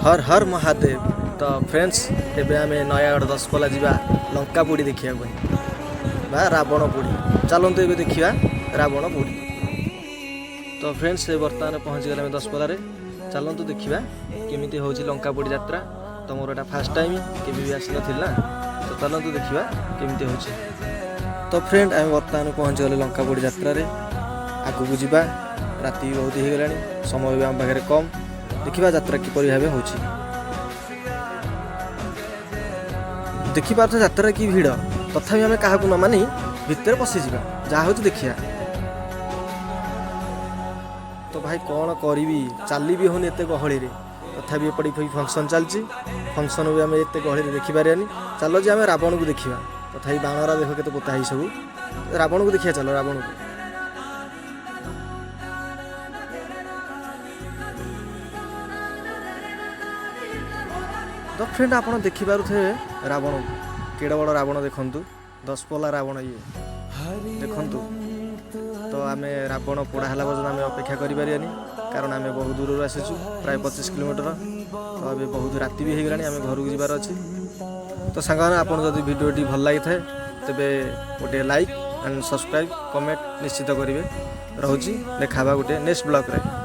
हर हर महादेव। तो फ्रेंड्स एबे आम नयागढ़ दशपल्ला जा लंका पोड़ी देखा बा रावण पोड़ी चलते ये देखा रावण पोड़ी। तो फ्रेंड्स बर्तमान पहुँच गले दशपल्ला चलतु देखा केमी हूँ लंका पोड़ी यात्रा। तो मोर एटा फास्ट टाइम केवे भी आसी ना तो चलतु देखा केमी हूँ। तो फ्रेंड आम बर्तमान पहुँच गले लंका पोड़ी यात्रा आगू को जा राति बहुत हो गला समय भी आम पाखे कम देखा यात्रा किपर भाव हो देखिपार यात्रा कि भिड़ तथापि आम क्या न मानी भितर पशिजा जहाँ हूँ देखिया। तो भाई कौन करी चली भी होनी एत गहली तथापि एपटी फंक्शन चलती फंक्शन भी आम एत गहली देखिपारानी। चलो जे आम रावण को देखा तथापि बाणरा देख के पोता ही सब रावण को देखिए। चलो रावण को तो फ्रेंड आप देखिपे रावण केड़ बड़ रावण देखु दशपल्ला रावण ये देखु। तो आम रावण पोड़ा है पर्यटन आम अपेक्षा करें कारण आम बहुत दूर आसीचु प्राय 25 किलोमीटर। तो अभी बहुत राति भी हो गला आम घर को जबार अच्छी। तो सांग आपड़ी भिडियोटी भल लगी थाए तेरे गोटे लाइक एंड सब्सक्राइब कमेंट निश्चित करेंगे। रोची देखा गोटे नेक्स्ट ब्लॉग रे।